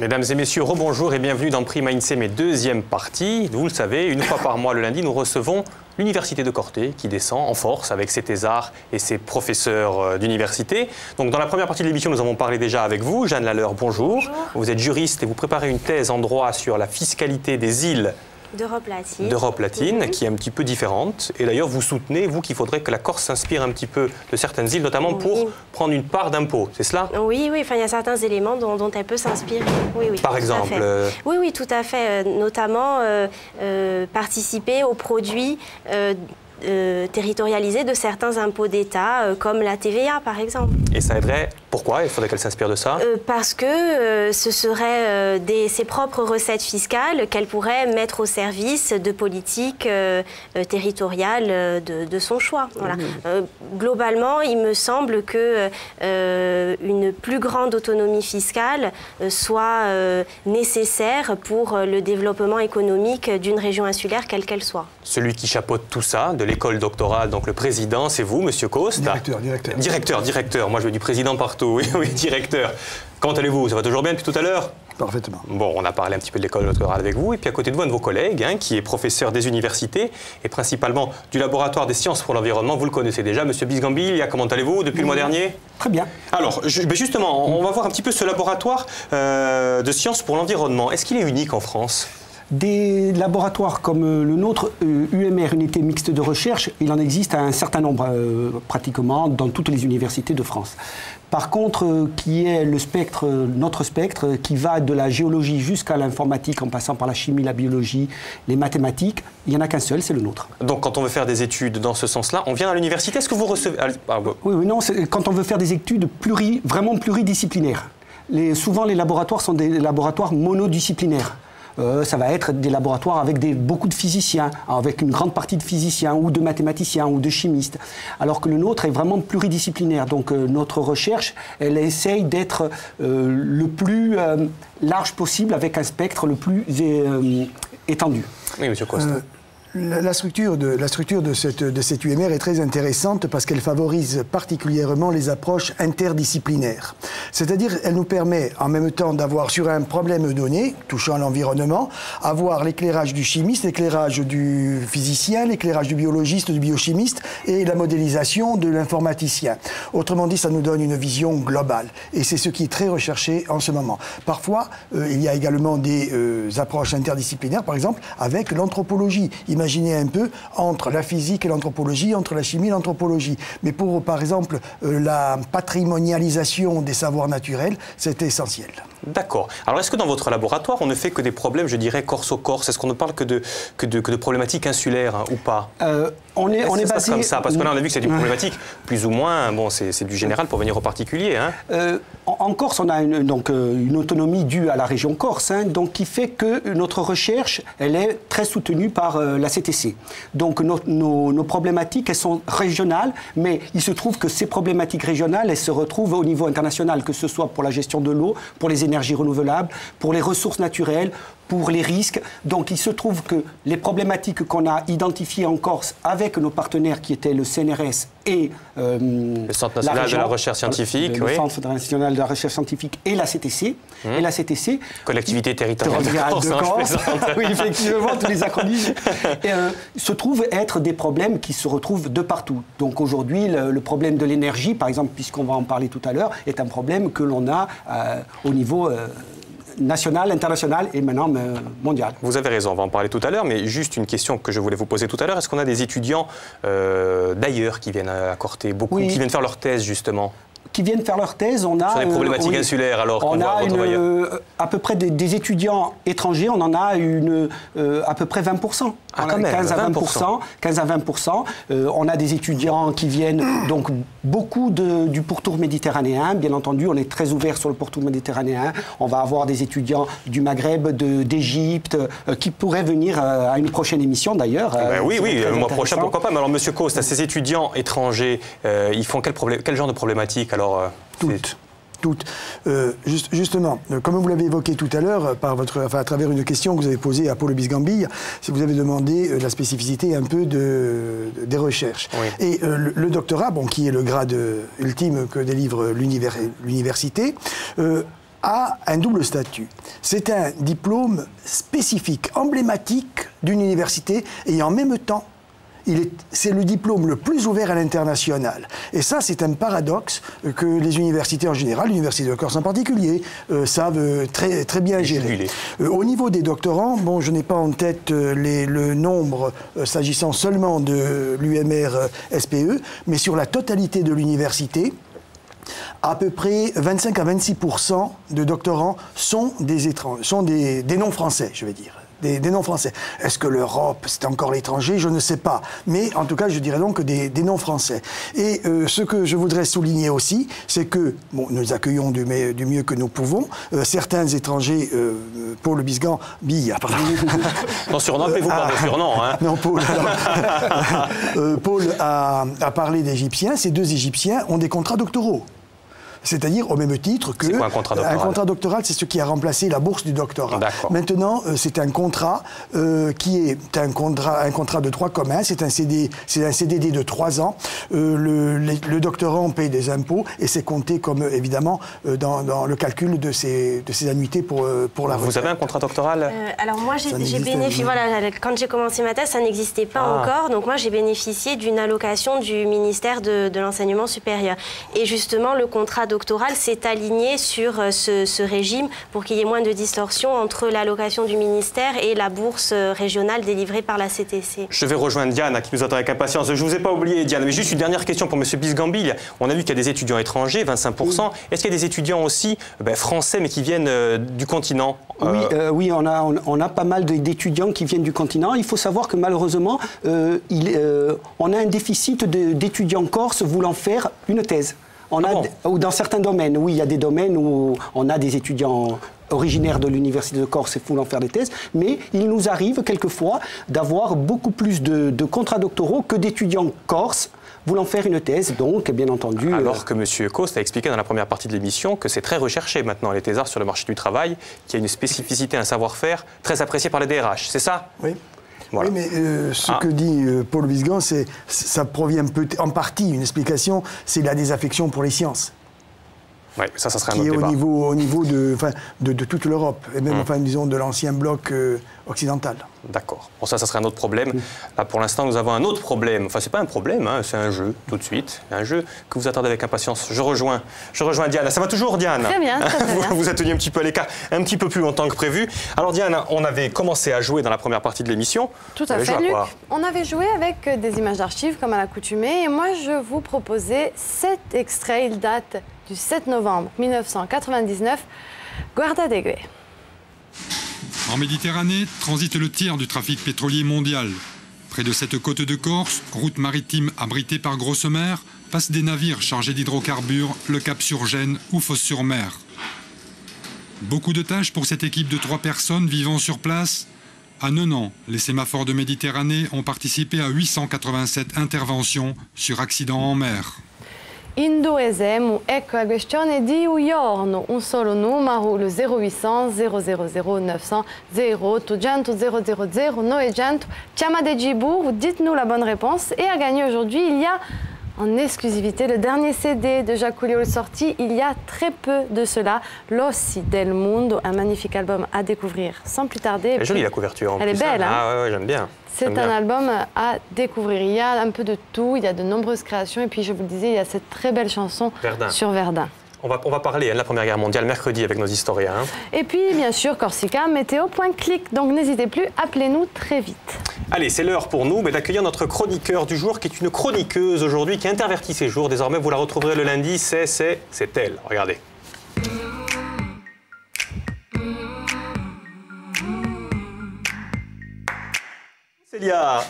Mesdames et messieurs, rebonjour et bienvenue dans Prima INSEE, deuxième partie. Vous le savez, une fois par mois le lundi, nous recevons l'Université de Corté qui descend en force avec ses thésards et ses professeurs d'université. Donc dans la première partie de l'émission, nous avons parlé déjà avec vous. Jeanne Lalleur, bonjour. Bonjour. Vous êtes juriste et vous préparez une thèse en droit sur la fiscalité des îles d'Europe latine, qui est un petit peu différente. Et d'ailleurs, vous soutenez, vous, qu'il faudrait que la Corse s'inspire un petit peu de certaines îles, notamment pour prendre une part d'impôt, c'est cela? Oui, enfin, il y a certains éléments dont elle peut s'inspirer. Oui, par exemple Oui, tout à fait. Notamment participer aux produits territorialisés de certains impôts d'État, comme la TVA, par exemple. Et ça aiderait? Pourquoi il faudrait qu'elle s'inspire de ça? Parce que ce seraient ses propres recettes fiscales qu'elle pourrait mettre au service de politiques territoriales de son choix. Voilà. Globalement, il me semble que une plus grande autonomie fiscale soit nécessaire pour le développement économique d'une région insulaire, quelle qu'elle soit. Celui qui chapeaute tout ça, de l'école doctorale, donc le président, c'est vous, Monsieur Coste? Directeur. Moi, je veux du président partout. Oui, directeur. Comment allez-vous? Ça va toujours bien depuis tout à l'heure? Parfaitement. Bon, on a parlé un petit peu de l'école doctorale avec vous, et puis à côté de vous, un de vos collègues, qui est professeur des universités, et principalement du laboratoire des sciences pour l'environnement. Vous le connaissez déjà, Monsieur Bisgambil. Comment allez-vous depuis le mois dernier? Très bien. Alors, justement, on va voir un petit peu ce laboratoire de sciences pour l'environnement. Est-ce qu'il est unique en France? Des laboratoires comme le nôtre, UMR, Unité Mixte de Recherche, il en existe un certain nombre, pratiquement, dans toutes les universités de France. Par contre, qui est le spectre, notre spectre, qui va de la géologie jusqu'à l'informatique, en passant par la chimie, la biologie, les mathématiques, il n'y en a qu'un seul, c'est le nôtre. Donc quand on veut faire des études dans ce sens-là, on vient à l'université, est-ce que vous recevez... Oui, non, quand on veut faire des études vraiment pluridisciplinaires. Souvent, les laboratoires sont des laboratoires monodisciplinaires. Ça va être des laboratoires avec beaucoup de physiciens, avec une grande partie de physiciens ou de mathématiciens ou de chimistes, alors que le nôtre est vraiment pluridisciplinaire. Donc notre recherche, elle essaye d'être le plus large possible avec un spectre le plus étendu. Oui, Monsieur Coste. La structure de cette UMR est très intéressante parce qu'elle favorise particulièrement les approches interdisciplinaires. C'est-à-dire, elle nous permet en même temps d'avoir sur un problème donné, touchant l'environnement, avoir l'éclairage du chimiste, l'éclairage du physicien, l'éclairage du biologiste, du biochimiste et la modélisation de l'informaticien. Autrement dit, ça nous donne une vision globale. Et c'est ce qui est très recherché en ce moment. Parfois, il y a également des approches interdisciplinaires, par exemple, avec l'anthropologie. Imaginez un peu entre la physique et l'anthropologie, entre la chimie et l'anthropologie. Mais pour, par exemple, la patrimonialisation des savoirs naturels, c'est essentiel. D'accord. Alors, est-ce que dans votre laboratoire, on ne fait que des problèmes, je dirais, corse-au-corse? Est-ce qu'on ne parle que de problématiques insulaires, ou pas? On est basé... comme ça, parce que là, on a vu que c'est une problématique plus ou moins... Bon, c'est du général pour venir au particulier. En Corse, on a une autonomie due à la région Corse, donc qui fait que notre recherche, elle est très soutenue par la CTC. Donc nos problématiques, elles sont régionales, mais il se trouve que ces problématiques régionales, elles se retrouvent au niveau international, que ce soit pour la gestion de l'eau, pour les énergies renouvelables, pour les ressources naturelles, pour les risques. Donc il se trouve que les problématiques qu'on a identifiées en Corse avec nos partenaires qui étaient le CNRS et le Centre national de la recherche scientifique, le Centre national de la recherche scientifique et la CTC. Et la CTC, collectivité territoriale de Corse. Oui, effectivement, tous les acronymes. Se trouvent être des problèmes qui se retrouvent de partout. Donc aujourd'hui, le problème de l'énergie, par exemple, puisqu'on va en parler tout à l'heure, est un problème que l'on a au niveau national, international et maintenant mondial. Vous avez raison, on va en parler tout à l'heure, mais juste une question que je voulais vous poser tout à l'heure. Est-ce qu'on a des étudiants d'ailleurs qui viennent à Corté, beaucoup, qui viennent faire leur thèse justement? Qui viennent faire leur thèse, on a... Sur les problématiques insulaires, alors qu'on voit à peu près des étudiants étrangers, on en a à peu près 20%. Ah, quand même, 15 à 20%. On a des étudiants qui viennent, donc beaucoup du pourtour méditerranéen. Bien entendu, on est très ouvert sur le pourtour méditerranéen. On va avoir des étudiants du Maghreb, d'Égypte, qui pourraient venir à une prochaine émission d'ailleurs. Oui, le mois prochain, pourquoi pas. Mais alors, Monsieur Coste, ces étudiants étrangers, ils font quel genre de problématiques alors Toutes. Justement, comme vous l'avez évoqué tout à l'heure, à travers une question que vous avez posée à Paul Bisgambil, si vous avez demandé la spécificité un peu des recherches. Oui. Et le doctorat, qui est le grade ultime que délivre l'université, a un double statut. C'est un diplôme spécifique, emblématique d'une université et en même temps, c'est le diplôme le plus ouvert à l'international. Et ça, c'est un paradoxe que les universités en général, l'Université de Corse en particulier, savent très, très bien gérer. Au niveau des doctorants, bon, je n'ai pas en tête le nombre s'agissant seulement de l'UMR SPE, mais sur la totalité de l'université, à peu près 25 à 26% de doctorants sont des étrangers, sont des non-français, je vais dire. Des non-français. Est-ce que l'Europe, c'est encore l'étranger? Je ne sais pas. Mais en tout cas, je dirais donc des non-français. Et ce que je voudrais souligner aussi, c'est que bon, nous accueillons du mieux que nous pouvons. Certains étrangers, Paul Bisgan, pardon. Non, surnommez-vous pas de surnom. Hein. Non, Paul. Paul a parlé d'Égyptiens. Ces deux Égyptiens ont des contrats doctoraux. C'est-à-dire au même titre que... C'est quoi un contrat doctoral? Un contrat doctoral, c'est ce qui a remplacé la bourse du doctorat. Maintenant, c'est un contrat qui est un contrat de droit commun, c'est un CDD de 3 ans. Le doctorant paye des impôts et c'est compté comme, évidemment, dans le calcul de ses annuités pour la retraite. Vous avez un contrat doctoral? Alors moi, j'ai bénéficié... Voilà, quand j'ai commencé ma thèse, ça n'existait pas encore. Donc moi, j'ai bénéficié d'une allocation du ministère de l'Enseignement supérieur. Et justement, le contrat doctoral s'est aligné sur ce régime pour qu'il y ait moins de distorsion entre l'allocation du ministère et la bourse régionale délivrée par la CTC. Je vais rejoindre Diane qui nous attend avec impatience. Je ne vous ai pas oublié, Diane, mais juste une dernière question pour M. Bisgambil. On a vu qu'il y a des étudiants étrangers, 25%. Est-ce qu'il y a des étudiants aussi français mais qui viennent du continent? Oui, on a pas mal d'étudiants qui viennent du continent. Il faut savoir que malheureusement, on a un déficit d'étudiants corses voulant faire une thèse. Ou dans certains domaines, oui, il y a des domaines où on a des étudiants originaires de l'Université de Corse et voulant faire des thèses, mais il nous arrive quelquefois d'avoir beaucoup plus de contrats doctoraux que d'étudiants corses voulant faire une thèse, donc bien entendu... Alors que M. Coste a expliqué dans la première partie de l'émission que c'est très recherché maintenant, les thésards sur le marché du travail, qu'il y a une spécificité, un savoir-faire très apprécié par les DRH, c'est ça? Oui. Voilà. Oui, mais ce que dit Paul Bisgan, ça provient en partie, une explication, c'est la désaffection pour les sciences. Oui, ça serait un autre débat. Qui est au niveau de toute l'Europe, et même, disons, de l'ancien bloc occidental. D'accord. Bon, ça serait un autre problème. Là, pour l'instant, nous avons un autre problème. Enfin, c'est pas un problème, hein, c'est un jeu, tout de suite. Un jeu que vous attendez avec impatience. Je rejoins Diane. Ça va toujours, Diane? Très bien, très bien. Vous êtes tenu un petit peu à l'écart, un petit peu plus longtemps que prévu. Alors, Diane, on avait commencé à jouer dans la première partie de l'émission. Tout à fait, Luc. On avait joué avec des images d'archives, comme à l'accoutumée. Et moi, je vous proposais 7 extraits. Ils datent du 7 novembre 1999. Guarda de Gue. En Méditerranée, transite le tiers du trafic pétrolier mondial. Près de cette côte de Corse, route maritime abritée par grosse mer, passent des navires chargés d'hydrocarbures, le Cap-sur-Gênes ou Fos-sur-Mer. Beaucoup de tâches pour cette équipe de 3 personnes vivant sur place. À 9 ans, les sémaphores de Méditerranée ont participé à 887 interventions sur accidents en mer. In duesimo, ecco la questione di un giorno, un solo numero, le 0800 000 900 0800 000 900. Chiamate Djibour, dites-nous la bonne réponse. Et à gagner aujourd'hui, il y a en exclusivité le dernier CD de Jacques Couliol sorti il y a très peu de cela, L'Ossi del Mondo, un magnifique album à découvrir sans plus tarder. Elle est jolie la couverture en plus. Elle est belle, hein? Ah ouais, j'aime bien. C'est un album à découvrir. Il y a un peu de tout, il y a de nombreuses créations. Et puis, je vous le disais, il y a cette très belle chanson sur Verdun. On va parler de la Première Guerre mondiale mercredi avec nos historiens. Hein. Et puis, bien sûr, Corsica, météo.clic. Donc, n'hésitez plus, appelez-nous très vite. Allez, c'est l'heure pour nous d'accueillir notre chroniqueur du jour, qui est une chroniqueuse aujourd'hui, qui intervertit ses jours. Désormais, vous la retrouverez le lundi. C'est elle. Regardez. Célia,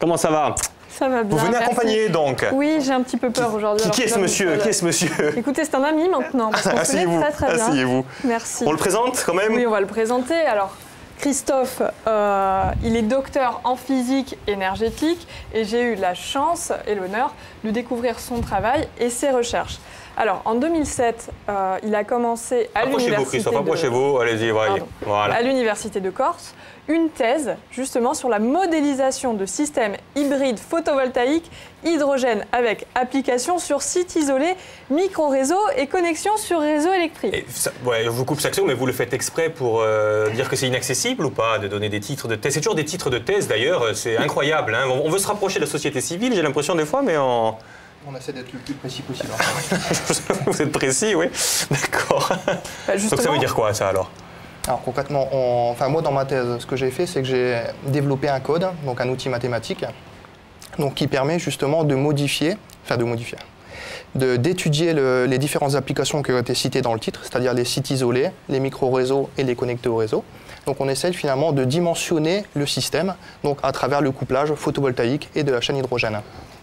comment ça va? Ça va bien. Vous venez accompagner donc? Oui, j'ai un petit peu peur aujourd'hui. Qui est ce monsieur? Qui est ce monsieur? Écoutez, c'est un ami maintenant. Asseyez-vous. Très bien. Asseyez-vous. Merci. On le présente quand même? Oui, on va le présenter. Alors, Christophe, il est docteur en physique énergétique et j'ai eu la chance et l'honneur de découvrir son travail et ses recherches. Alors, en 2007, il a commencé à l'université approchez-vous, allez-y, voyez. Voilà. À l'université de Corse, une thèse justement sur la modélisation de systèmes hybrides photovoltaïques hydrogène avec application sur site isolé, micro-réseau et connexion sur réseau électrique. Et ça, ouais, je vous coupe Saxo, mais vous le faites exprès pour dire que c'est inaccessible ou pas, de donner des titres de thèse? C'est toujours des titres de thèse d'ailleurs, c'est incroyable. Hein. On veut se rapprocher de la société civile, j'ai l'impression des fois, mais en... On essaie d'être le plus précis possible. Vous êtes précis, oui. D'accord. Donc ça veut dire quoi, ça, alors? Alors concrètement, moi dans ma thèse, ce que j'ai fait, c'est que j'ai développé un code, donc un outil mathématique, donc qui permet justement d'étudier les différentes applications qui ont été citées dans le titre, c'est-à-dire les sites isolés, les micro-réseaux et les connectés au réseau. Donc on essaie finalement de dimensionner le système donc à travers le couplage photovoltaïque et de la chaîne hydrogène.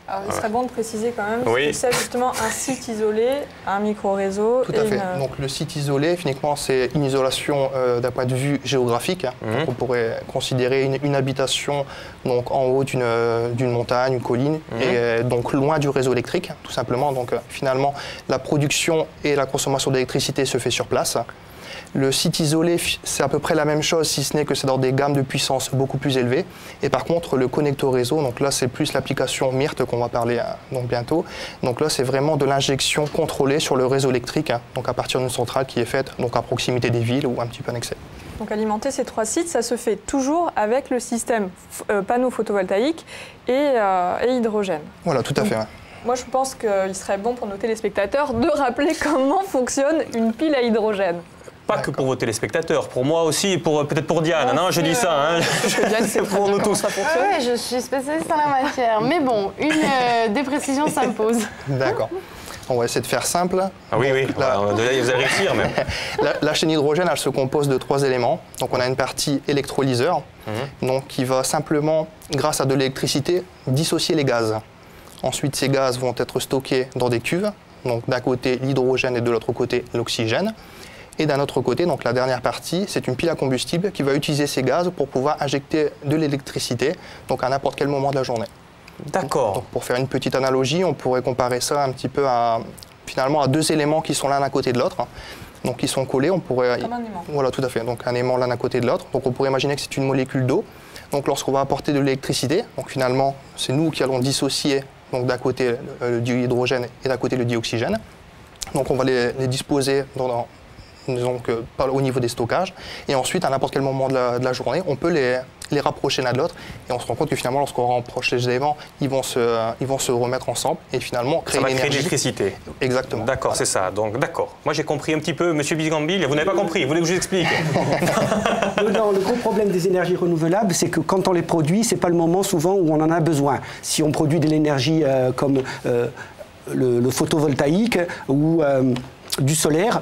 Alors, il serait bon de préciser quand même oui. que c'est justement un site isolé, un micro-réseau. Tout à fait. Donc le site isolé, finalement, c'est une isolation d'un point de vue géographique. Donc, on pourrait considérer une habitation donc, en haut d'une montagne, une colline, et donc loin du réseau électrique, tout simplement. Donc finalement, la production et la consommation d'électricité se fait sur place. Le site isolé, c'est à peu près la même chose, si ce n'est que c'est dans des gammes de puissance beaucoup plus élevées. Et par contre, le connecteur réseau, donc là, c'est plus l'application MIRT qu'on va parler donc bientôt. Donc là, c'est vraiment de l'injection contrôlée sur le réseau électrique, donc à partir d'une centrale qui est faite donc à proximité des villes ou un petit peu annexée. Donc alimenter ces trois sites, ça se fait toujours avec le système panneau photovoltaïque et hydrogène. Voilà, tout à fait. Ouais. Moi, je pense qu'il serait bon pour nos téléspectateurs de rappeler comment fonctionne une pile à hydrogène. Pas que pour vos téléspectateurs, pour moi aussi, peut-être pour Diane. Non, je dis ça. Hein. C'est pour nous tous. Oui, je suis spécialiste en la matière. Mais bon, des précisions s'impose. D'accord. On va essayer de faire simple. Ah oui, oui. Vous allez réussir même. La chaîne hydrogène, elle se compose de 3 éléments. Donc on a une partie électrolyseur, donc qui va simplement, grâce à de l'électricité, dissocier les gaz. Ensuite, ces gaz vont être stockés dans des cuves. Donc d'un côté l'hydrogène et de l'autre côté l'oxygène. Et d'un autre côté, donc la dernière partie, c'est une pile à combustible qui va utiliser ces gaz pour pouvoir injecter de l'électricité, donc à n'importe quel moment de la journée. D'accord. Donc pour faire une petite analogie, on pourrait comparer ça un petit peu finalement à 2 éléments qui sont l'un à côté de l'autre. Donc ils sont collés, on pourrait... Comme un aimant. Voilà, tout à fait. Donc un aimant l'un à côté de l'autre. Donc on pourrait imaginer que c'est une molécule d'eau. Donc lorsqu'on va apporter de l'électricité, donc finalement c'est nous qui allons dissocier donc d'un côté le dihydrogène et d'un côté le dioxygène. Donc on va les disposer donc au niveau des stockages, et ensuite à n'importe quel moment de la journée, on peut les rapprocher l'un de l'autre, et on se rend compte que finalement lorsqu'on rapproche les éléments, ils vont se remettre ensemble et finalement créer de l'énergie. l'électricité. Exactement. D'accord, voilà. C'est ça. Donc d'accord. Moi j'ai compris un petit peu, Monsieur Bigambil, vous n'avez pas compris, vous voulez que je vous explique? Non, le gros problème des énergies renouvelables, c'est que quand on les produit, c'est pas le moment souvent où on en a besoin. Si on produit de l'énergie comme le photovoltaïque ou du solaire,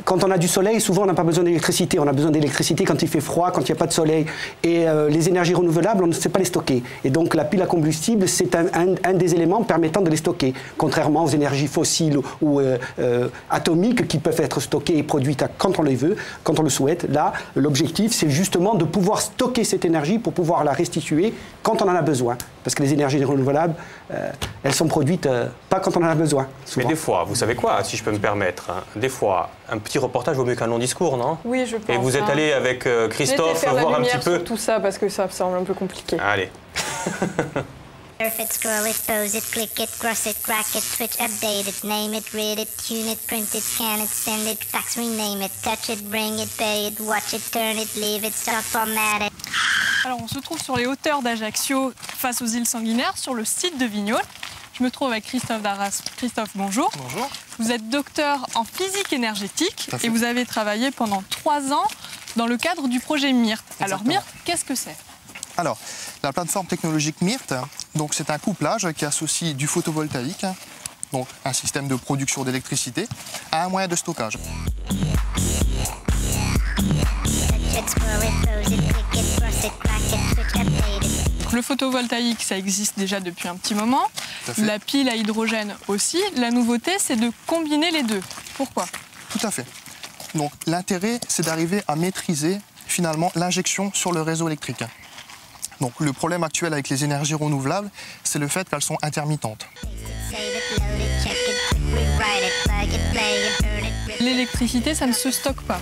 quand on a du soleil, souvent on n'a pas besoin d'électricité. On a besoin d'électricité quand il fait froid, quand il n'y a pas de soleil. Et les énergies renouvelables, on ne sait pas les stocker. Et donc la pile à combustible, c'est un des éléments permettant de les stocker. Contrairement aux énergies fossiles ou atomiques qui peuvent être stockées et produites quand on les veut, quand on le souhaite. Là, l'objectif, c'est justement de pouvoir stocker cette énergie pour pouvoir la restituer quand on en a besoin. Parce que les énergies renouvelables, elles sont produites pas quand on en a besoin. Souvent. Mais des fois, vous savez quoi, si je peux me permettre, hein, des fois, un petit reportage vaut mieux qu'un long discours, non? Oui, je pense. Et vous êtes allé avec Christophe voir un petit peu tout ça parce que ça semble un peu compliqué. Allez. Surf it, scroll it, pose it, click it, cross it, crack it, switch, update it, name it, read it, tune it, print it, scan it, send it, fax, rename it, touch it, bring it, pay it, watch it, turn it, leave it, stop, format it. Alors on se trouve sur les hauteurs d'Ajaccio, face aux îles Sanguinaires, sur le site de Vignoles. Je me trouve avec Christophe Darras. Christophe, bonjour. Bonjour. Vous êtes docteur en physique énergétique et vous avez travaillé pendant 3 ans dans le cadre du projet MIRT. Alors MIRT, qu'est-ce que c'est? Alors, la plateforme technologique MIRT, donc c'est un couplage qui associe du photovoltaïque, donc un système de production d'électricité, à un moyen de stockage. Le photovoltaïque, ça existe déjà depuis un petit moment. La pile à hydrogène aussi. La nouveauté, c'est de combiner les deux. Pourquoi? Tout à fait. Donc l'intérêt, c'est d'arriver à maîtriser finalement l'injection sur le réseau électrique. Donc le problème actuel avec les énergies renouvelables, c'est le fait qu'elles sont intermittentes. L'électricité, ça ne se stocke pas.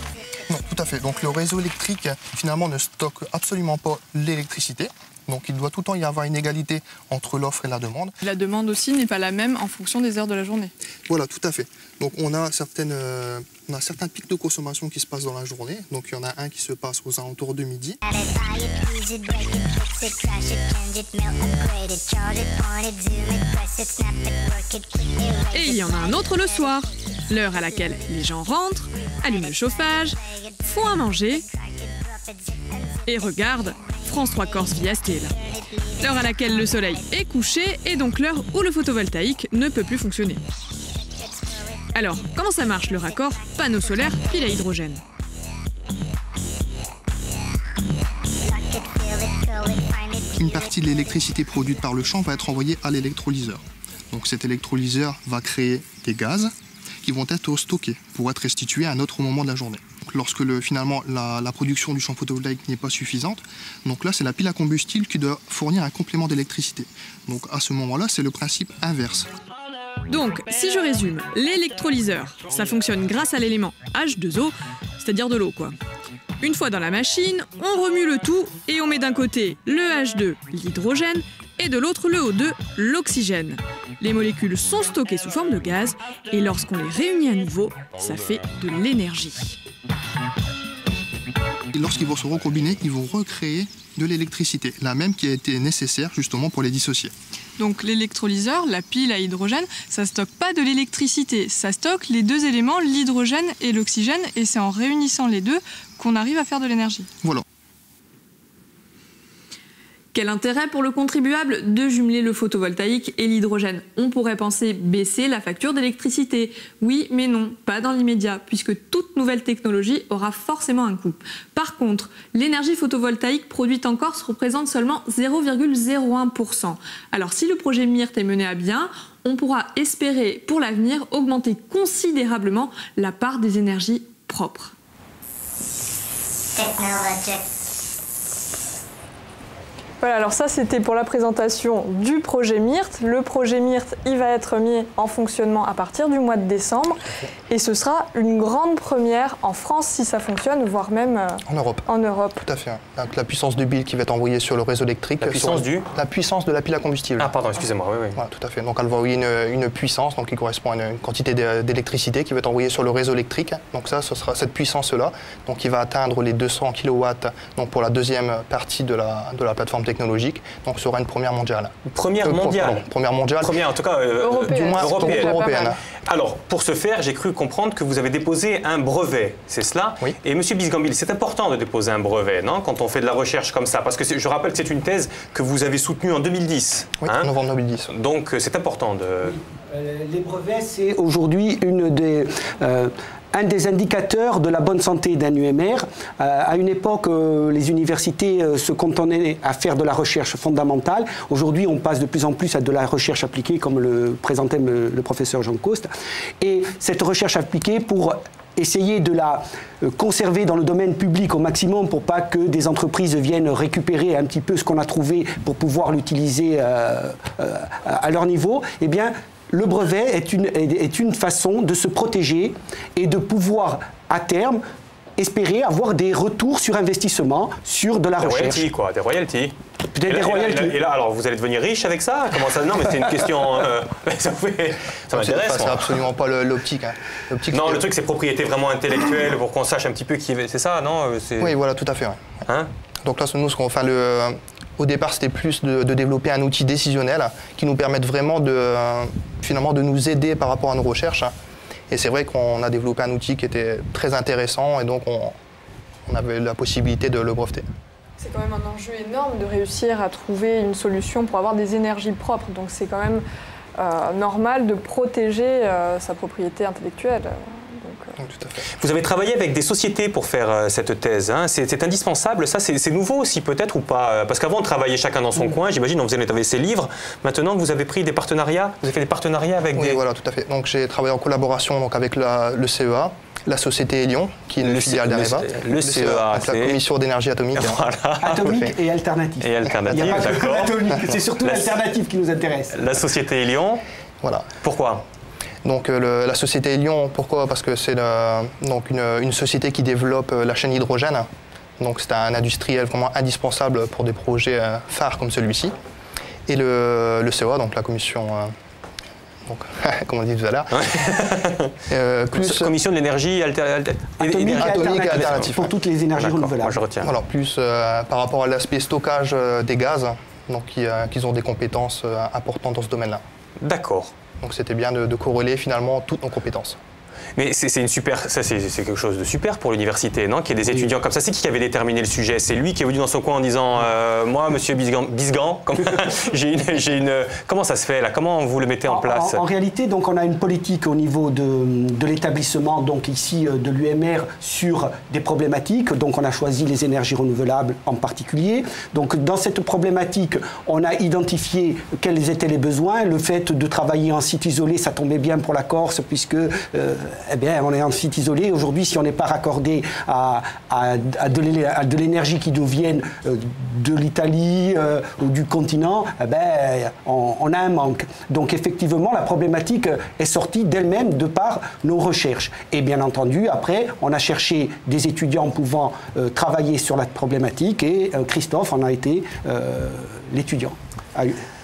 Non, tout à fait. Donc le réseau électrique, finalement, ne stocke absolument pas l'électricité. Donc il doit tout le temps y avoir une égalité entre l'offre et la demande. La demande aussi n'est pas la même en fonction des heures de la journée. Voilà, tout à fait. Donc on a certains pics de consommation qui se passent dans la journée. Donc il y en a un qui se passe aux alentours de midi. Et il y en a un autre le soir, l'heure à laquelle les gens rentrent, allument le chauffage, font à manger et regardent France 3 Corse via Stella. L'heure à laquelle le soleil est couché et donc l'heure où le photovoltaïque ne peut plus fonctionner. Alors, comment ça marche le raccord panneau solaire pile à hydrogène? Une partie de l'électricité produite par le champ va être envoyée à l'électrolyseur. Donc cet électrolyseur va créer des gaz qui vont être stockés pour être restitués à un autre moment de la journée. Donc lorsque finalement la production du champ photovoltaïque n'est pas suffisante, donc là c'est la pile à combustible qui doit fournir un complément d'électricité. Donc à ce moment-là c'est le principe inverse. Donc, si je résume, l'électrolyseur, ça fonctionne grâce à l'élément H2O, c'est-à-dire de l'eau quoi. Une fois dans la machine, on remue le tout et on met d'un côté le H2, l'hydrogène, et de l'autre le O2, l'oxygène. Les molécules sont stockées sous forme de gaz et lorsqu'on les réunit à nouveau, ça fait de l'énergie. Lorsqu'ils vont se recombiner, ils vont recréer de l'électricité, la même qui a été nécessaire justement pour les dissocier. Donc l'électrolyseur, la pile à hydrogène, ça stocke pas de l'électricité, ça stocke les deux éléments, l'hydrogène et l'oxygène, et c'est en réunissant les deux qu'on arrive à faire de l'énergie. Voilà. Quel intérêt pour le contribuable de jumeler le photovoltaïque et l'hydrogène? On pourrait penser baisser la facture d'électricité. Oui, mais non, pas dans l'immédiat, puisque toute nouvelle technologie aura forcément un coût. Par contre, l'énergie photovoltaïque produite en Corse représente seulement 0,01%. Alors si le projet MIRT est mené à bien, on pourra espérer pour l'avenir augmenter considérablement la part des énergies propres. Voilà, alors ça c'était pour la présentation du projet MIRT. Le projet MIRT, il va être mis en fonctionnement à partir du mois de décembre et ce sera une grande première en France si ça fonctionne, voire même en Europe. Tout à fait. Donc, la puissance de pile qui va être envoyée sur le réseau électrique. La puissance La puissance de la pile à combustible. Ah pardon, excusez-moi, oui. Voilà, tout à fait. Donc elle va envoyer une puissance donc, qui correspond à une quantité d'électricité qui va être envoyée sur le réseau électrique. Donc ça, ce sera cette puissance-là, donc qui va atteindre les 200 kW donc, pour la deuxième partie de la plateforme technologique, donc ce sera une première mondiale. Première mondiale. Première mondiale. Première, en tout cas, du moins européenne. Alors, pour ce faire, j'ai cru comprendre que vous avez déposé un brevet, c'est cela? Oui. Et Monsieur Bisgambil, c'est important de déposer un brevet, non? Quand on fait de la recherche comme ça, parce que je rappelle que c'est une thèse que vous avez soutenue en 2010. Oui, en novembre 2010. Donc, c'est important de... Les brevets, c'est aujourd'hui un des indicateurs de la bonne santé d'un UMR. À une époque, les universités se cantonnaient à faire de la recherche fondamentale. Aujourd'hui, on passe de plus en plus à de la recherche appliquée, comme le présentait le professeur Jean Coste. Et cette recherche appliquée, pour essayer de la conserver dans le domaine public au maximum pour pas que des entreprises viennent récupérer un petit peu ce qu'on a trouvé pour pouvoir l'utiliser à leur niveau, eh bien, le brevet est une façon de se protéger et de pouvoir, à terme, espérer avoir des retours sur investissement sur de la recherche. Des royalties, quoi, des royalties. Peut-être des royalties. Et là, alors, vous allez devenir riche avec ça? Comment ça? Non, mais c'est une question... ça m'intéresse. C'est absolument pas l'optique. Hein. Non, le truc, c'est propriété vraiment intellectuelle, pour qu'on sache un petit peu qui... C'est ça, non? Oui, voilà, tout à fait. Ouais. Hein? Donc là, nous, ce qu'on fait... Au départ, c'était plus de développer un outil décisionnel qui nous permette vraiment finalement de nous aider par rapport à nos recherches. Et c'est vrai qu'on a développé un outil qui était très intéressant et donc on avait la possibilité de le breveter. C'est quand même un enjeu énorme de réussir à trouver une solution pour avoir des énergies propres. Donc c'est quand même normal de protéger sa propriété intellectuelle. Tout à fait. Vous avez travaillé avec des sociétés pour faire cette thèse. Hein. C'est indispensable, ça c'est nouveau aussi peut-être ou pas? Parce qu'avant on travaillait chacun dans son coin, j'imagine, on faisait ces livres. Maintenant vous avez pris des partenariats, vous avez fait des partenariats avec des... Oui, voilà, tout à fait. Donc j'ai travaillé en collaboration donc, avec le CEA, la société Elion, qui est une filiale d'Areva. Le CEA, c'est la Commission d'énergie atomique. Voilà. Atomique et alternative. Et alternative, d'accord. C'est surtout l'alternative qui nous intéresse. La société Elion. Voilà. Pourquoi? Donc la société Lyon, pourquoi? Parce que c'est donc une société qui développe la chaîne hydrogène. Donc c'est un industriel vraiment indispensable pour des projets phares comme celui-ci. Et le CEA, donc la commission, donc, comme on dit tout à l'heure, commission de l'énergie atomique et alternative pour toutes les énergies renouvelables. Moi, je retiens. Alors plus par rapport à l'aspect stockage des gaz, donc qu'ils ont des compétences importantes dans ce domaine-là. D'accord. Donc c'était bien de corréler finalement toutes nos compétences. Mais c'est quelque chose de super pour l'université, non? Qu'il y ait des étudiants comme ça. C'est qui avait déterminé le sujet? C'est lui qui est venu dans son coin en disant moi, monsieur Bisgan, j'ai une... Comment ça se fait là? Comment vous le mettez en place? En réalité, donc, on a une politique au niveau de l'établissement, donc ici de l'UMR, sur des problématiques. Donc on a choisi les énergies renouvelables en particulier. Donc dans cette problématique, on a identifié quels étaient les besoins. Le fait de travailler en site isolé, ça tombait bien pour la Corse, puisque eh bien, on est en site isolé. Aujourd'hui, si on n'est pas raccordé à de l'énergie qui nous vienne de l'Italie ou du continent, eh bien, on a un manque. Donc effectivement, la problématique est sortie d'elle-même de par nos recherches. Et bien entendu, après, on a cherché des étudiants pouvant travailler sur la problématique et Christophe en a été l'étudiant.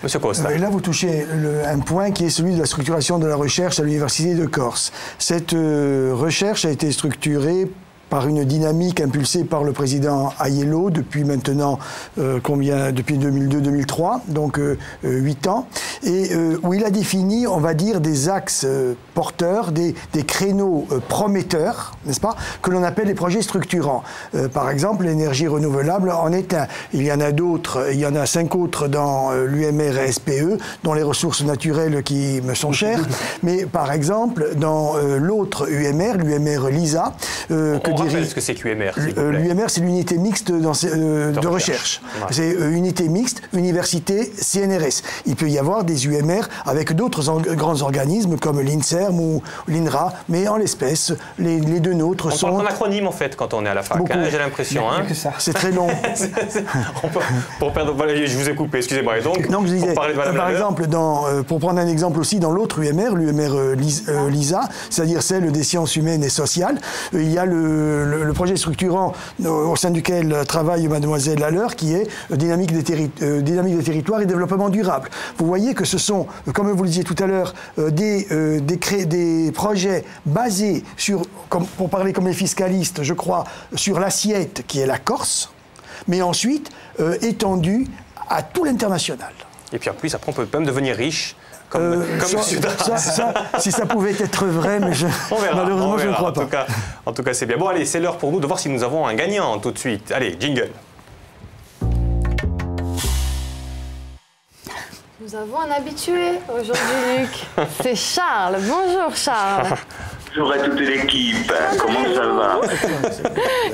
Monsieur Costa. Là, vous touchez un point qui est celui de la structuration de la recherche à l'Université de Corse. Cette recherche a été structurée par une dynamique impulsée par le président Aiello depuis maintenant, depuis 2002-2003, donc 8 ans, et où il a défini, on va dire, des axes porteurs, des créneaux prometteurs, n'est-ce pas, que l'on appelle les projets structurants. Par exemple, l'énergie renouvelable en est un. Il y en a d'autres, il y en a 5 autres dans l'UMR et SPE, dont les ressources naturelles qui me sont chères, mais par exemple, dans l'autre UMR, l'UMR LISA, on rappelle ce que c'est qu'UMR. L'UMR, c'est l'unité mixte de recherche. Ouais. C'est unité mixte, université, CNRS. Il peut y avoir des UMR avec d'autres grands organismes comme l'INSERM ou l'INRA, mais en l'espèce, les deux nôtres sont... On parle d'un acronyme en fait quand on est à la fac, hein, j'ai l'impression. C'est très long. Voilà, je vous ai coupé, excusez-moi. Et donc, je disais, par exemple, pour prendre un exemple aussi, dans l'autre UMR, l'UMR LISA, c'est-à-dire celle des sciences humaines et sociales, il y a le projet structurant au sein duquel travaille mademoiselle Laleur, qui est dynamique des territoires et développement durable. Vous voyez que ce sont, comme vous le disiez tout à l'heure, des projets basés sur, pour parler comme les fiscalistes, je crois, sur l'assiette qui est la Corse, mais ensuite étendue à tout l'international. Et puis en plus, après, on peut même devenir riche. Comme si ça pouvait être vrai, mais malheureusement, je ne crois pas. En tout cas, c'est bien. Bon, allez, c'est l'heure pour nous de voir si nous avons un gagnant tout de suite. Allez, jingle. Nous avons un habitué aujourd'hui, Luc. C'est Charles. Bonjour, Charles. Bonjour à toute l'équipe. Comment ça va?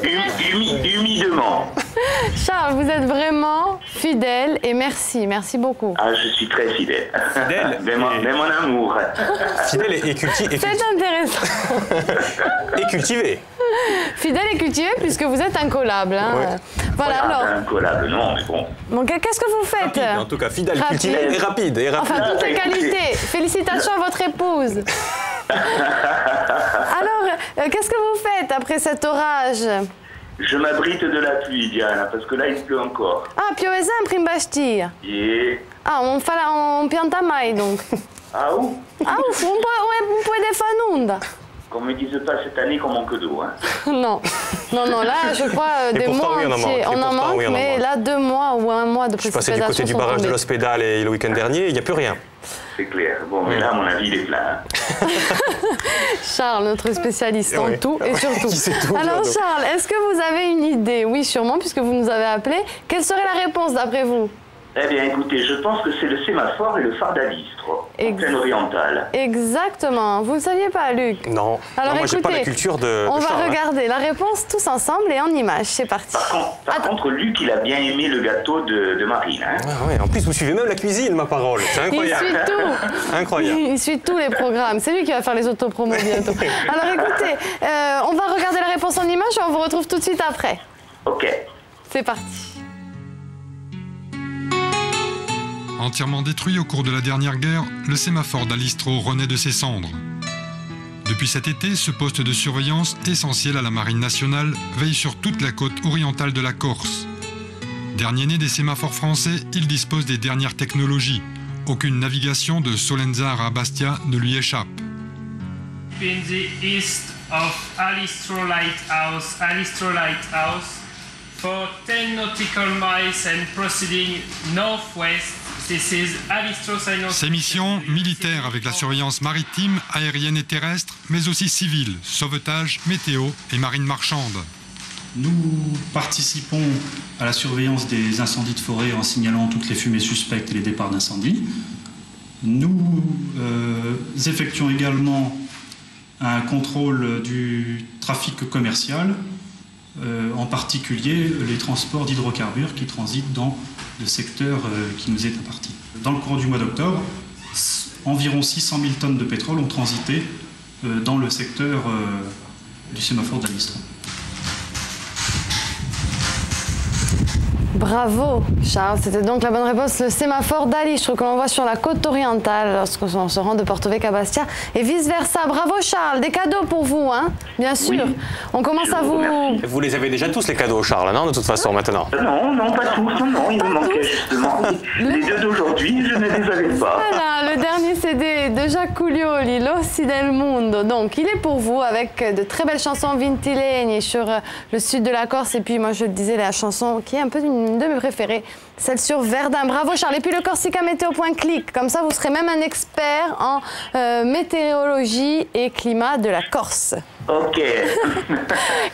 Humidement. Charles, vous êtes vraiment fidèle et merci beaucoup. Ah, je suis très fidèle. Fidèle mais mon amour. Fidèle et cultivé. C'est intéressant. Et cultivé. Fidèle et cultivé puisque vous êtes incollable. Hein. Ouais. Voilà, alors. Incollable, non, mais bon. Donc, qu'est-ce que vous faites? Rapide, en tout cas, fidèle, cultivé et rapide. Enfin, toutes les qualités. Félicitations à votre épouse. Alors, qu'est-ce que vous faites après cet orage? Je m'abrite de la pluie, Diana, parce que là, il pleut encore. Ah, piove sempre in Bastia. Yeah. Ah, on pianta mai, donc. Ah, où? Ah, un po' de fanunda. Qu'on me dise pas cette année qu'on manque d'eau, hein. Non, là, je crois, des mois entiers. On en manque, mais là, 2 mois ou 1 mois de précipitation. Je suis passé du côté du barrage de l'Hospédale et le week-end dernier, il n'y a plus rien. C'est clair. Bon, mais là, à mon avis, il est plein. Charles, notre spécialiste en tout et surtout. Alors, Charles, est-ce que vous avez une idée? Oui, sûrement, puisque vous nous avez appelé. Quelle serait la réponse d'après vous? Eh bien, écoutez, je pense que c'est le sémaphore et le phare d'Alistre, en plaine orientale. Exactement. Vous ne saviez pas, Luc? Non. Alors, moi, écoutez, j'ai pas la culture de on va Charles, regarder la réponse tous ensemble et en images. C'est parti. Par contre, Luc, il a bien aimé le gâteau de Marine. Hein. Ah ouais, en plus, vous suivez même la cuisine, ma parole. C'est incroyable. Il suit tout. Incroyable. Il suit tous les programmes. C'est lui qui va faire les autopromos bientôt. Alors, écoutez, on va regarder la réponse en images et on vous retrouve tout de suite après. OK. C'est parti. Entièrement détruit au cours de la dernière guerre, le sémaphore d'Alistro renaît de ses cendres. Depuis cet été, ce poste de surveillance, essentiel à la Marine nationale, veille sur toute la côte orientale de la Corse. Dernier né des sémaphores français, il dispose des dernières technologies. Aucune navigation de Solenzar à Bastia ne lui échappe. In the east of Alistro Lighthouse, for 10 nautical miles and proceeding northwest, this is Alistro Lighthouse. Ses missions militaires avec la surveillance maritime, aérienne et terrestre, mais aussi civile, sauvetage, météo et marine marchande. Nous participons à la surveillance des incendies de forêt en signalant toutes les fumées suspectes et les départs d'incendie. Nous effectuons également un contrôle du trafic commercial, en particulier les transports d'hydrocarbures qui transitent dans le secteur qui nous est imparti. Dans le cours du mois d'octobre, environ 600 000 tonnes de pétrole ont transité dans le secteur du sémaphore d'Alistro. Bravo Charles, c'était donc la bonne réponse, le sémaphore d'Alistro que l'on voit sur la côte orientale lorsqu'on se rend de Porto Vecchio à Bastia et vice versa. Bravo Charles, des cadeaux pour vous, hein, bien sûr. Oui. On commence à vous... Vous les avez déjà tous les cadeaux Charles, non, de toute façon maintenant? Non, pas tous, non, il me manquait justement. Les deux d'aujourd'hui, je ne les avais pas. Voilà, le dernier CD de Jacques Coulioli, L'Ossi del Mondo. Donc il est pour vous avec de très belles chansons Vintilegni sur le sud de la Corse et puis moi je le disais la chanson qui est un peu une de mes préférées, celle sur Verdun. Bravo Charles. Et puis le Corsica Météo.clic, comme ça vous serez même un expert en météorologie et climat de la Corse. Ok.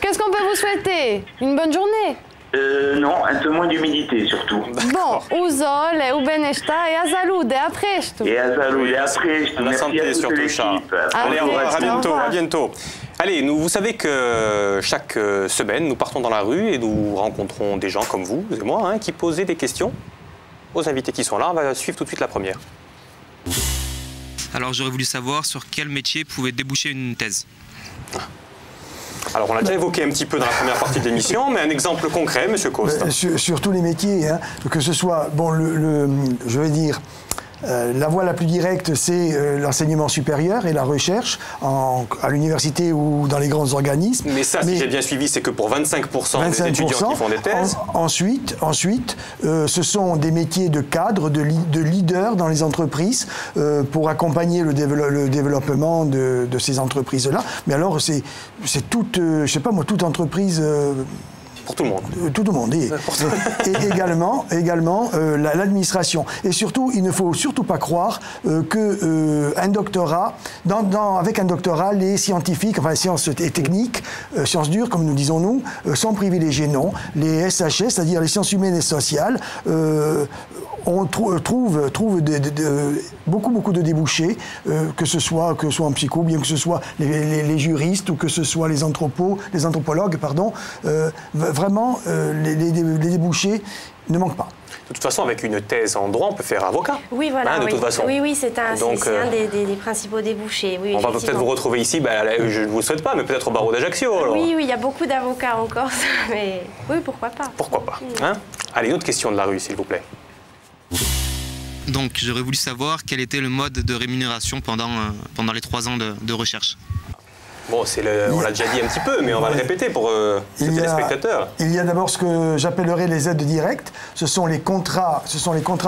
Qu'est-ce qu'on peut vous souhaiter? Une bonne journée? Non, un peu moins d'humidité surtout. Bon, au sol, au benesta et à salute, à presto. Et à salute, et à presto. La santé surtout Charles. Allez, au revoir, à bientôt, à bientôt. Allez, vous savez que chaque semaine, nous partons dans la rue et nous rencontrons des gens comme vous et moi, hein, qui posaient des questions aux invités qui sont là. On va suivre tout de suite la première. Alors, j'aurais voulu savoir sur quel métier pouvait déboucher une thèse. Alors, on l'a déjà évoqué un petit peu dans la première partie de l'émission, mais un exemple concret, Monsieur Coste. Sur tous les métiers, hein, que ce soit, bon, je vais dire... la voie la plus directe, c'est l'enseignement supérieur et la recherche à l'université ou dans les grands organismes. Mais ça, si j'ai bien suivi, c'est que pour 25% des étudiants qui font des thèses. Ensuite, ce sont des métiers de cadre, de leader dans les entreprises pour accompagner le développement de ces entreprises-là. Mais alors, c'est toute, je sais pas moi, toute entreprise... Pour tout le monde. Tout le monde. Et également l'administration. Et surtout, il ne faut surtout pas croire qu'un doctorat, avec un doctorat, les scientifiques, enfin les sciences techniques, sciences dures, comme nous disons nous, sont privilégiés. Non. Les SHS, c'est-à-dire les sciences humaines et sociales, on trouve beaucoup de débouchés, que ce soit en psycho, bien que ce soit les juristes ou que ce soit les anthropologues, pardon. Vraiment, les débouchés ne manquent pas. De toute façon, avec une thèse en droit, on peut faire avocat. Oui, voilà. Hein, de toute façon. Oui, c'est un des principaux débouchés. Oui, on va peut-être vous retrouver ici, je ne vous le souhaite pas, mais peut-être au barreau d'Ajaccio. Oui, il y a beaucoup d'avocats en Corse, mais oui, pourquoi pas. Pourquoi pas. Hein? Allez, une autre question de la rue, s'il vous plaît. Donc, j'aurais voulu savoir quel était le mode de rémunération pendant les 3 ans de recherche. Bon, on l'a déjà dit un petit peu, mais on va le répéter pour les téléspectateurs. Il y a d'abord ce que j'appellerais les aides directes. Ce sont les contrats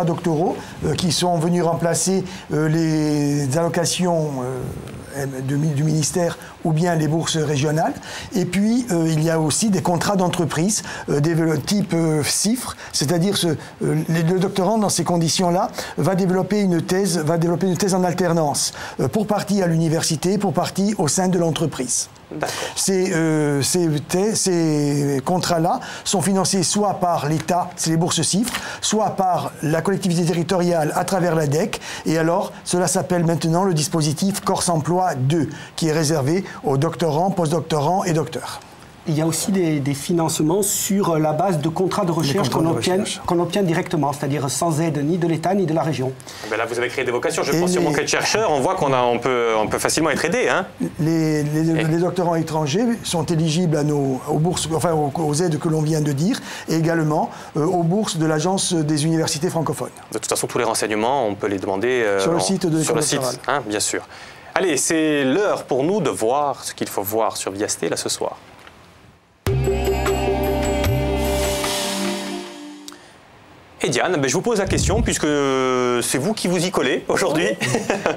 doctoraux qui sont venus remplacer les allocations du ministère ou bien les bourses régionales. Et puis, il y a aussi des contrats d'entreprise type CIFRE, c'est-à-dire le doctorant, dans ces conditions-là, va développer une thèse en alternance, pour partie à l'université, pour partie au sein de l'entreprise. Ces contrats-là sont financés soit par l'État, c'est les bourses CIFRE, soit par la collectivité territoriale à travers l'ADEC. Et alors, cela s'appelle maintenant le dispositif Corse Emploi 2, qui est réservé aux doctorants, postdoctorants et docteurs. Il y a aussi des financements sur la base de contrats de recherche qu'on obtient directement, c'est-à-dire sans aide ni de l'État ni de la région. Ben là, vous avez créé des vocations. Je pense sur mon cas de chercheur, on voit qu'on peut facilement être aidé. Hein. Les doctorants étrangers sont éligibles aux bourses, enfin aux aides que l'on vient de dire, et également aux bourses de l'Agence des universités francophones. De toute façon, tous les renseignements, on peut les demander sur le site de sur le site, hein, bien sûr. Allez, c'est l'heure pour nous de voir ce qu'il faut voir sur Viasté là ce soir. Et Diane, je vous pose la question puisque c'est vous qui vous y collez aujourd'hui.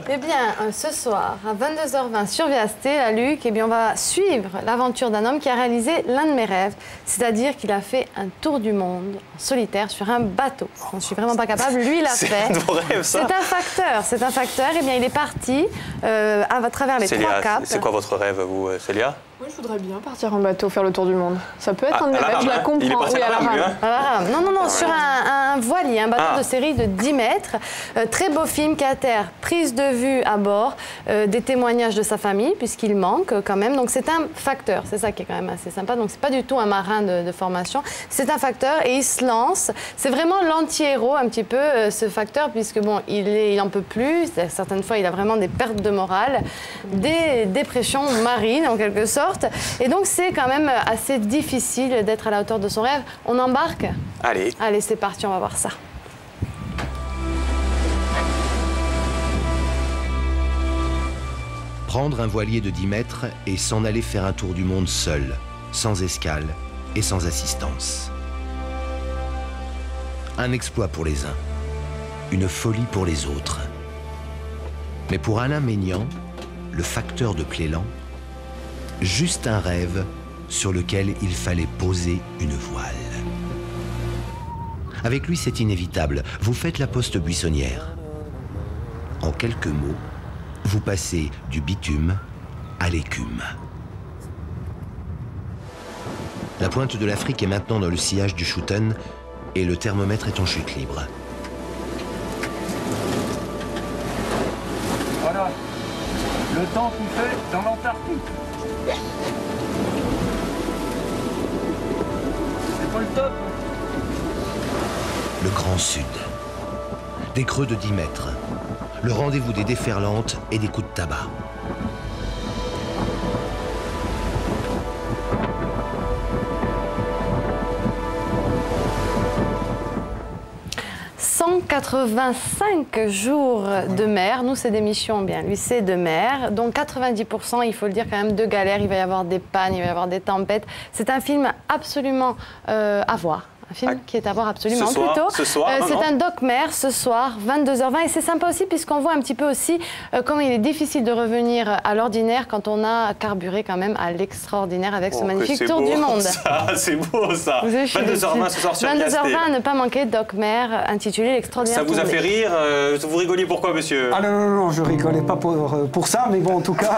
Eh bien, ce soir, à 22h20 sur Viasté, à Luc, eh bien, on va suivre l'aventure d'un homme qui a réalisé l'un de mes rêves, c'est-à-dire qu'il a fait un tour du monde en solitaire sur un bateau. Je ne suis vraiment pas capable, lui, il l'a fait. C'est un de vos rêves, ça. C'est un facteur. Eh bien, il est parti à travers les Célia, 3 caps. c'est quoi votre rêve, vous, Célia? Moi, je voudrais bien partir en bateau, faire le tour du monde. Ça peut être un de mes rêves, je la comprends. Il est parti à la rame, Non, sur un voilier, un bateau de série de 10 mètres. Très beau film, 4 terre, prise de vue à bord, des témoignages de sa famille, puisqu'il manque quand même. Donc c'est un facteur, c'est ça qui est quand même assez sympa. Donc c'est pas du tout un marin de formation, c'est un facteur et il se lance. C'est vraiment l'anti-héros un petit peu, ce facteur, puisque bon, il en peut plus. Certaines fois, il a vraiment des pertes de morale, des dépressions marines en quelque sorte. Et donc c'est quand même assez difficile d'être à la hauteur de son rêve. On embarque? Allez. Allez, c'est parti, on va voir ça. Prendre un voilier de 10 mètres et s'en aller faire un tour du monde seul, sans escale et sans assistance. Un exploit pour les uns, une folie pour les autres. Mais pour Alain Maignan, le facteur de Plélan, juste un rêve sur lequel il fallait poser une voile. Avec lui, c'est inévitable. Vous faites la poste buissonnière. En quelques mots, vous passez du bitume à l'écume. La pointe de l'Afrique est maintenant dans le sillage du Schouten et le thermomètre est en chute libre. Voilà, le temps qu'il fait dans l'Antarctique. C'est pas le top. Le Grand Sud. Des creux de 10 mètres. Le rendez-vous des déferlantes et des coups de tabac. « 185 jours de mer. Nous, c'est des missions, bien. Lui, c'est de mer. Donc, 90%, il faut le dire, quand même, de galères. Il va y avoir des pannes, il va y avoir des tempêtes. C'est un film absolument à voir. Un film qui est à voir absolument ce soir, c'est un doc-mer ce soir, 22h20. Et c'est sympa aussi puisqu'on voit un petit peu aussi comment il est difficile de revenir à l'ordinaire quand on a carburé quand même à l'extraordinaire avec ce magnifique tour du monde. C'est beau ça. 22h20 ce soir sur Viasté. 22h20, ne pas manquer doc-mer intitulé l'extraordinaire. Ça vous a fait rire? Vous rigoliez pourquoi, monsieur? Ah non, je rigolais pas pour ça, mais bon, en tout cas,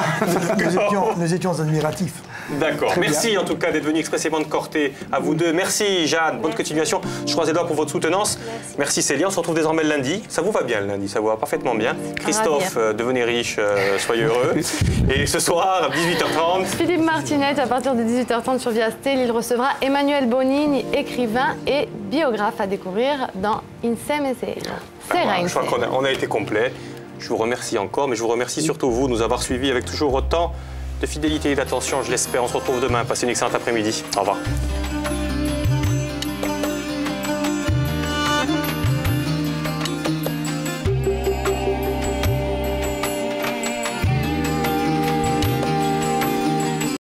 nous étions admiratifs. D'accord. Merci en tout cas d'être venu expressément de Corté. À vous deux. Merci Jeanne. Bonne continuation. Je croise les doigts pour votre soutenance. Merci Célia. On se retrouve désormais le lundi. Ça vous va bien le lundi, ça vous va parfaitement bien. Christophe, devenez riche, soyez heureux. Et ce soir, à 18h30. Philippe Martinet, à partir de 18h30 sur Viasté, il recevra Emmanuel Bonini, écrivain et biographe à découvrir dans Insem et Je crois qu'on a été complet. Je vous remercie encore, mais je vous remercie surtout vous de nous avoir suivis avec toujours autant de fidélité et d'attention, je l'espère. On se retrouve demain. Passez une excellente après-midi. Au revoir.